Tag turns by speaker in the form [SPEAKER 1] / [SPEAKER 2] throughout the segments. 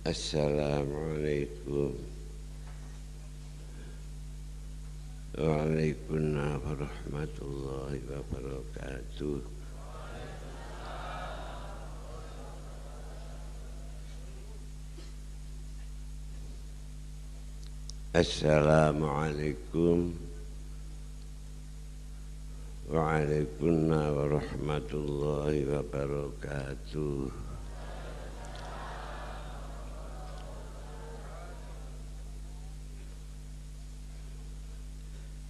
[SPEAKER 1] Assalamualaikum Waalaikumsalam warahmatullahi wabarakatuh. Assalamualaikum Waalaikumsalam warahmatullahi wabarakatuh.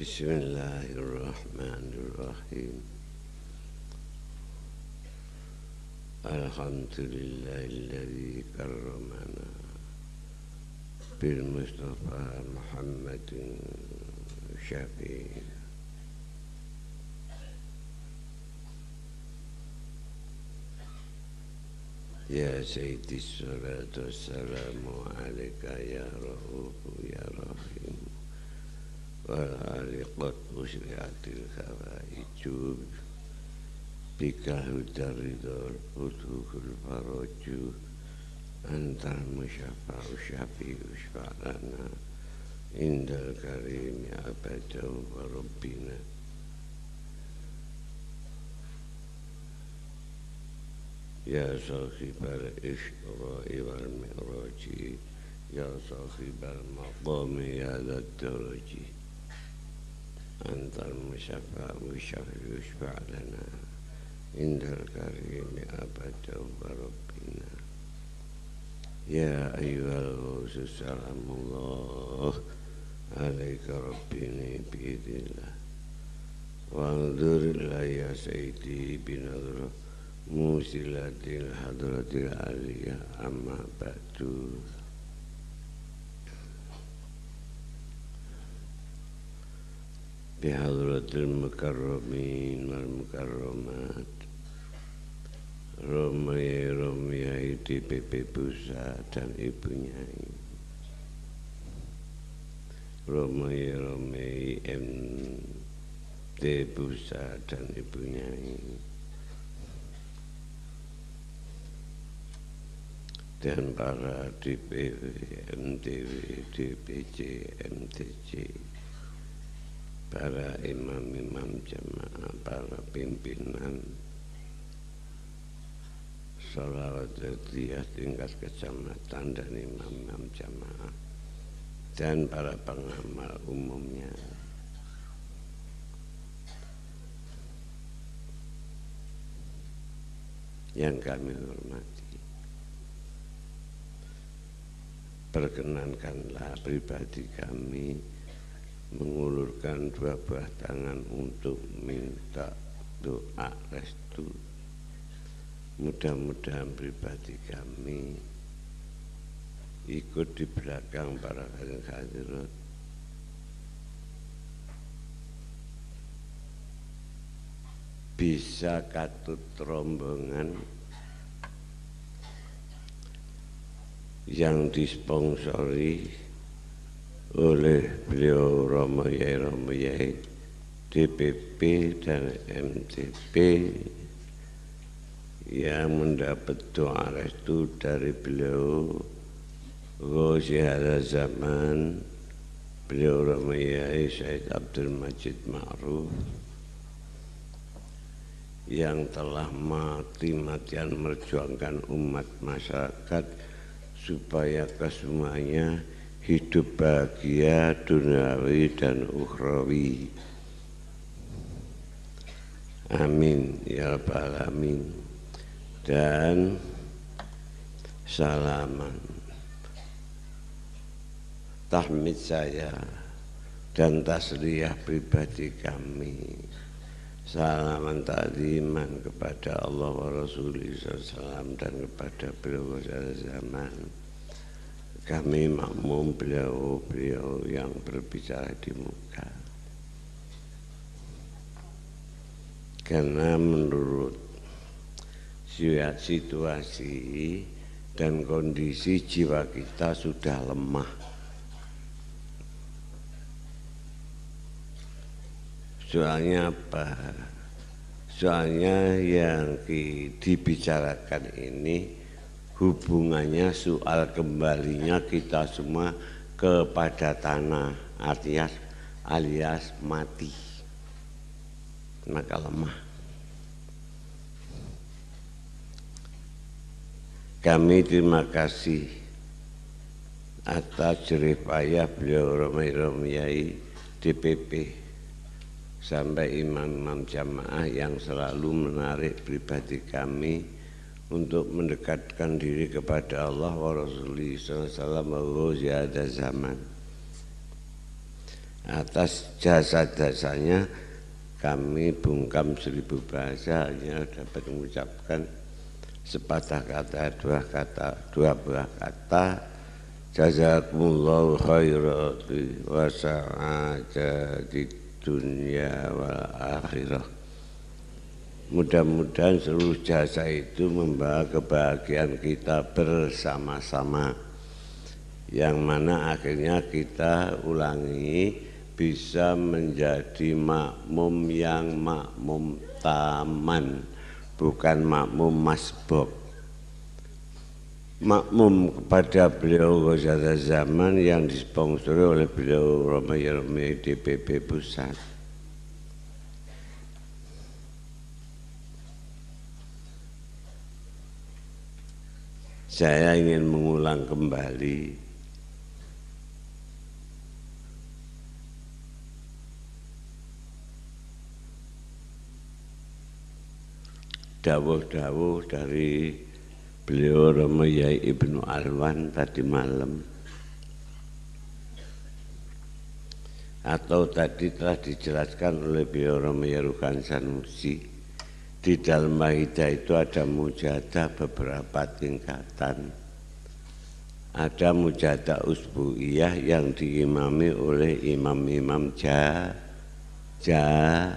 [SPEAKER 1] Bismillahirrahmanirrahim. Alhamdulillahilladzi karramana bil Mustafa Muhammadin syafi'in. Ya Sayyidi salatu wassalamu alaika ya Rauf ya Rahim. Wal-aliqat usriatil khawaiju bika hudaridol utuhul faraju antal musyafa'u syafi'u syafa'lana indal karimi abadaw wa rabbina. Ya sahibal isra'i wal mi'raji ya sahibal maqami ya dhad daraji antal musyafa'u syafi'u syafa'lana indal karimi abadaw wa rabbina. Ya ayyuhal ghawsu salamullah alaika rabbini biidillah wa anzurillah ya sayyidi binadra musilatil hadratil aliyah amma ba'du. Bihadratil mukarramin wal mukarramat Romai DPP Pusat dan Ibu Nyai, Romai MT Pusat dan Ibu Nyai, dan para DPW, MTW, DPC, MTC, para imam-imam jamaah, para pimpinan sholawat dzatiyah tingkat kecamatan dan imam-imam jamaah dan para pengamal umumnya. Yang kami hormati, perkenankanlah pribadi kami mengulurkan dua buah tangan untuk minta doa restu. Mudah-mudahan pribadi kami ikut di belakang para hadirat bisa katut rombongan yang disponsori oleh beliau Romo Yai DPP dan MTP yang mendapat doa restu dari beliau Ghosi Hadza Zaman, beliau Romo Yai Said Abdul Majid Ma'ruf, yang telah mati-matian merjuangkan umat masyarakat supaya kesemuanya hidup bahagia duniawi dan ukhrawi. Amin ya rabbal alamin. Dan salaman tahmid saya dan tasliyah pribadi kami, salaman ta'ziman kepada Allah wa Rasulih SAW dan kepada beliau zaman. Kami makmum beliau yang berbicara di muka, karena menurut situasi dan kondisi jiwa kita sudah lemah. Soalnya apa? Soalnya yang dibicarakan ini hubungannya soal kembalinya kita semua kepada tanah, artinya alias mati, maka lemah. Kami terima kasih atas jerih payah beliau Romi DPP sampai imam-imam jamaah yang selalu menarik pribadi kami untuk mendekatkan diri kepada Allah wa Rasulullah sallallahu alaihi zaman. Atas jasa-jasanya kami bungkam 1000 bahasa hanya dapat mengucapkan sepatah kata, dua buah kata. Jazakumullahu khairan wa sa'adati dunia wal akhirah. Mudah-mudahan seluruh jasa itu membawa kebahagiaan kita bersama-sama, yang mana akhirnya kita ulangi bisa menjadi makmum yang makmum taman, bukan makmum masbuk. Makmum kepada beliau Ghazal Zaman yang disponsori oleh beliau Romi DPP Pusat. Saya ingin mengulang kembali dawuh-dawuh dari beliau Romo Yai Ibnu Alwan tadi malam, atau tadi telah dijelaskan oleh beliau Romo Yai Rukan Sanusi. Di dalam Ma'idah itu ada mujadah beberapa tingkatan. Ada mujadah usbu'iyah yang diimami oleh imam-imam jamaah.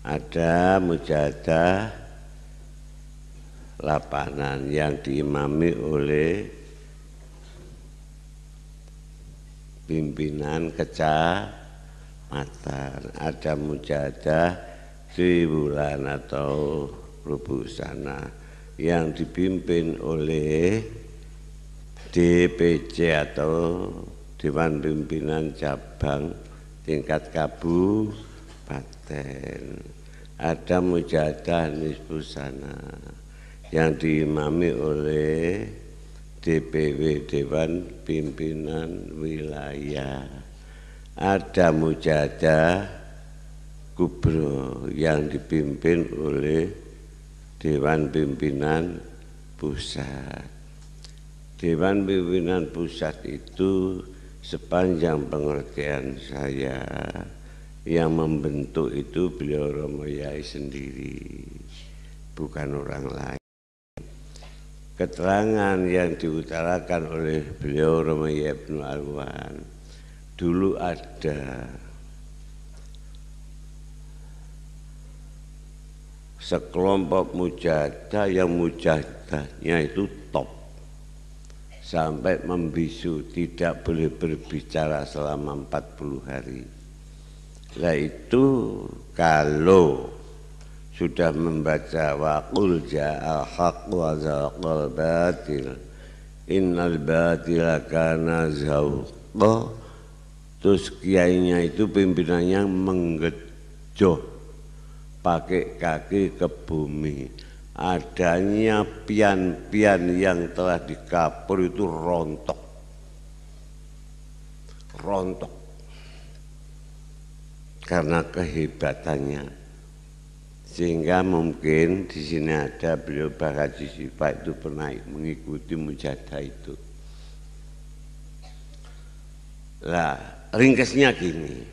[SPEAKER 1] Ada mujadah lapanan yang diimami oleh pimpinan kecamatan. Ada mujadah triwulan atau rubusana yang dipimpin oleh DPC atau Dewan Pimpinan Cabang tingkat kabupaten. Ada mujadah nisbusana yang diimami oleh DPW Dewan Pimpinan Wilayah. Ada mujadah kubro yang dipimpin oleh Dewan Pimpinan Pusat. Dewan Pimpinan Pusat itu sepanjang pengertian saya yang membentuk itu beliau Romo Yai sendiri, bukan orang lain. Keterangan yang diutarakan oleh beliau Romo Yai Ibnu Alwan, dulu ada sekelompok mujadah yang mujadahnya itu top sampai membisu, tidak boleh berbicara selama 40 hari. Nah itu kalau sudah membaca waqul ja'al haqq wa zaqal batil innal batila kana zahuqa, terus kiainya itu pimpinannya menggejoh pakai kaki ke bumi. Adanya pian-pian yang telah dikapur itu rontok karena kehebatannya. Sehingga mungkin di sini ada beliau Pak Haji Sipa itu pernah mengikuti mujadah itu. Lah ringkasnya gini,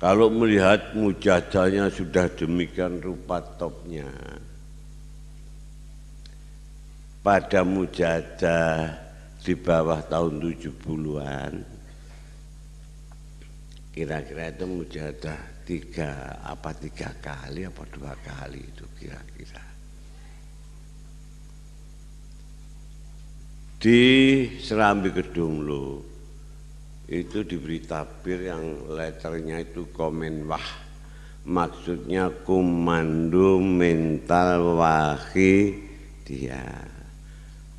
[SPEAKER 1] kalau melihat mujadahnya sudah demikian rupa topnya, pada mujadah di bawah tahun 70-an, kira-kira itu mujadah 3 kali apa 2 kali itu kira-kira. Di Serambi Kedunglo itu diberi tabir yang letternya itu Komenwah, maksudnya Komando Mental Wahi dia.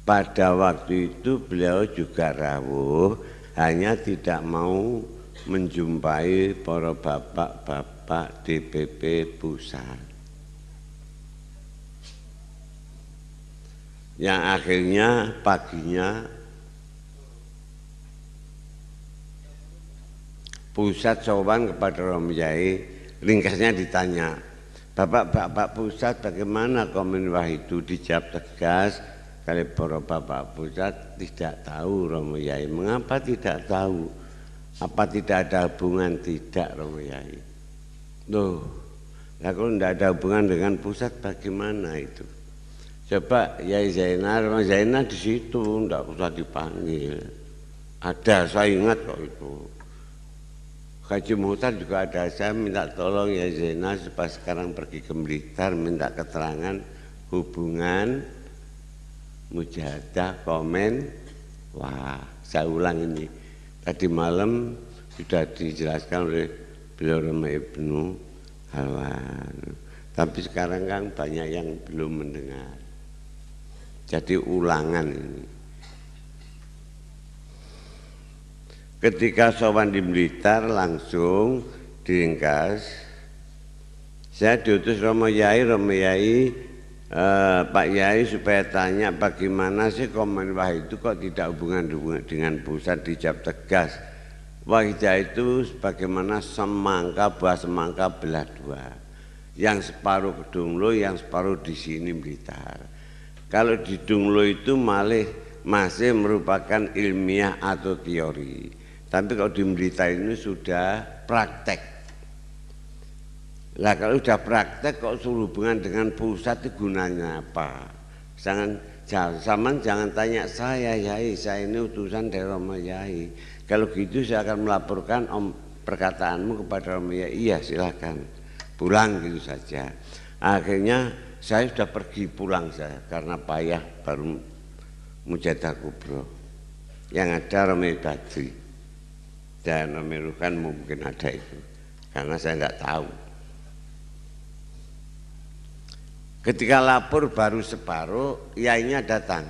[SPEAKER 1] Pada waktu itu beliau juga rawuh, hanya tidak mau menjumpai para bapak-bapak DPP pusat. Yang akhirnya paginya pusat sowan kepada Romo Yai, ringkasnya ditanya, Bapak-bapak pusat bagaimana komen Wahidu? Dijawab tegas, kali para bapak pusat tidak tahu Romo Yai. Mengapa tidak tahu? Apa tidak ada hubungan? Tidak Romo Yai. Loh, kalau tidak ada hubungan dengan pusat bagaimana itu? Coba Yai Zainal, Romo Zainal di situ, tidak usah dipanggil. Ada, saya ingat kok itu. Haji Muhtar juga ada, saya minta tolong ya Zainal supaya sekarang pergi ke Blitar minta keterangan hubungan mujahadah komen. Wah, saya ulang ini. Tadi malam sudah dijelaskan oleh beliau Rama Ibnu Halwan. Tapi sekarang kan banyak yang belum mendengar. Jadi ulangan ini. Ketika sowan di Blitar langsung diringkas, saya diutus Romo Yai, Pak Yai supaya tanya bagaimana sih komen Wahidu kok tidak hubungan dengan pusat. Dijawab tegas, Wahidu itu sebagaimana semangka, buah semangka belah dua, yang separuh ke Dunglo, yang separuh di sini Blitar. Kalau di Dunglo itu masih merupakan ilmiah atau teori. Tapi kalau di Blitar ini sudah praktek. Lah kalau sudah praktek kok suruh hubungan dengan pusat itu gunanya apa? Jangan tanya saya Yai, saya ini utusan dari Romo Yai. Kalau gitu saya akan melaporkan perkataanmu kepada Romo Yai. Iya silakan, pulang gitu saja. Akhirnya saya sudah pergi pulang saya karena payah baru Mujahadah Kubro. Yang ada Romo Badri. Dan Romerukan mungkin ada itu, karena saya tidak tahu. Ketika lapor baru separuh, yainya datang.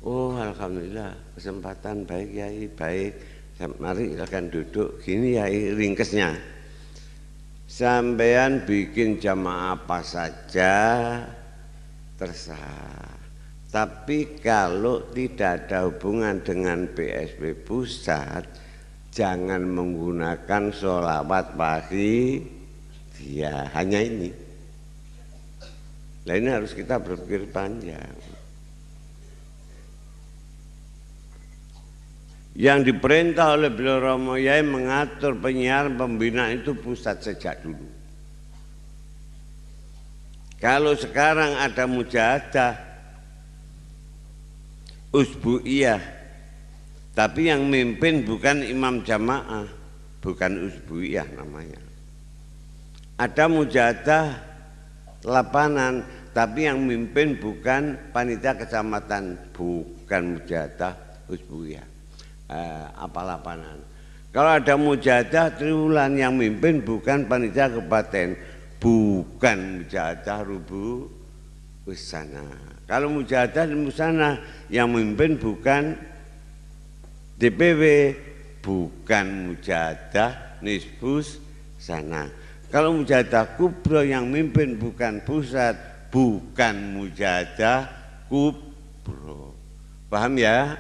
[SPEAKER 1] Oh alhamdulillah, kesempatan baik Yai, baik. Mari akan duduk. Gini Yai ringkesnya. Sampean bikin jamaah apa saja terserah. Tapi kalau tidak ada hubungan dengan PSB pusat, jangan menggunakan sholawat pagi dia, hanya ini. Nah ini harus kita berpikir panjang. Yang diperintah oleh beliau Romo Yai mengatur penyiaran pembinaan itu pusat sejak dulu. Kalau sekarang ada mujahadah usbu'iyah, tapi yang mimpin bukan imam jamaah, bukan usbu'iyah namanya. Ada mujahadah lapangan, tapi yang mimpin bukan panitia kecamatan, bukan mujahadah usbu'iyah. Apa lapangan? Kalau ada mujahadah triwulan, yang mimpin bukan panitia kabupaten, bukan mujahadah rubu usana. Kalau mujahadah usana, yang mimpin bukan DPW, bukan mujahadah nisbus sana. Kalau mujahadah kubro yang mimpin bukan pusat, bukan mujahadah kubro. Paham ya?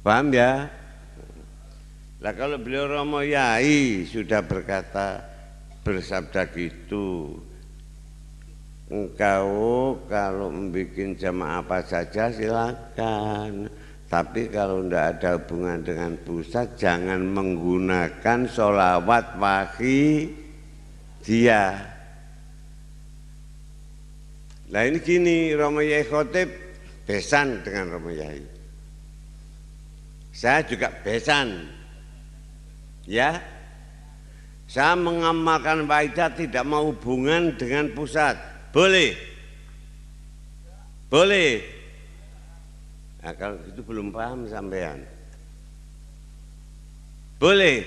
[SPEAKER 1] Paham ya? Lah kalau beliau Romo Yai sudah bersabda gitu, engkau kalau membuat jamaah apa saja silakan. Tapi kalau tidak ada hubungan dengan pusat, jangan menggunakan sholawat pagi dia. Nah ini gini, Romo Yai Khotib besan dengan Romo Yai. Saya juga besan. Ya, saya mengamalkan waidah tidak mau hubungan dengan pusat. Boleh? Boleh? Nah, kalau itu belum paham sampean. Boleh.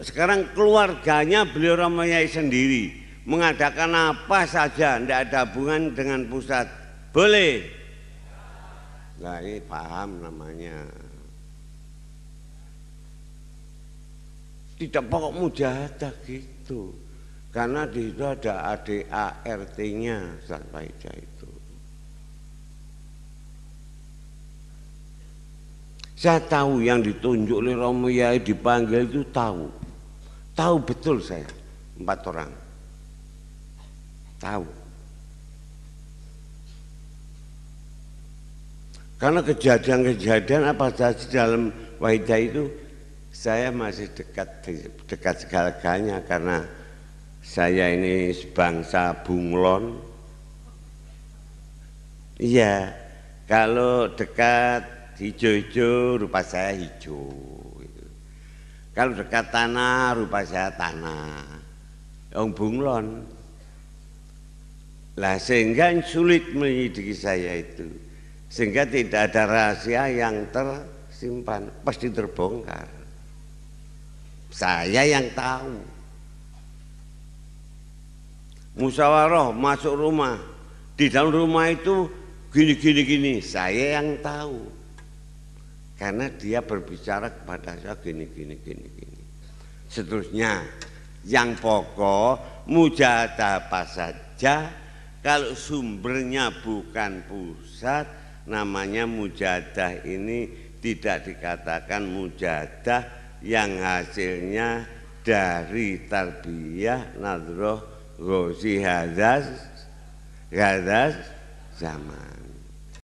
[SPEAKER 1] Sekarang keluarganya beliau Romo Yai sendiri mengadakan apa saja, tidak ada hubungan dengan pusat. Boleh? Nah ini paham namanya. Tidak pokok mujahadah gitu. Karena di situ ada ADART-nya Ustaz Faida itu. Saya tahu yang ditunjuk oleh Romo Yai dipanggil itu tahu. Tahu betul saya, 4 orang. Tahu. Karena kejadian-kejadian apa saja dalam Wahida itu saya masih dekat segala-galanya karena saya ini sebangsa bunglon. Iya, kalau dekat hijau-hijau rupa saya hijau. Kalau dekat tanah rupa saya tanah. Yang bunglon. Lah sehingga sulit menyelidiki saya itu. Sehingga tidak ada rahasia yang tersimpan, pasti terbongkar. Saya yang tahu. Musyawarah masuk rumah. Di dalam rumah itu gini, saya yang tahu. Karena dia berbicara kepada saya gini. Seterusnya, yang pokok mujahadah apa saja, kalau sumbernya bukan pusat, namanya mujahadah ini tidak dikatakan mujahadah yang hasilnya dari tarbiyah nadroh ghozi hadas zaman.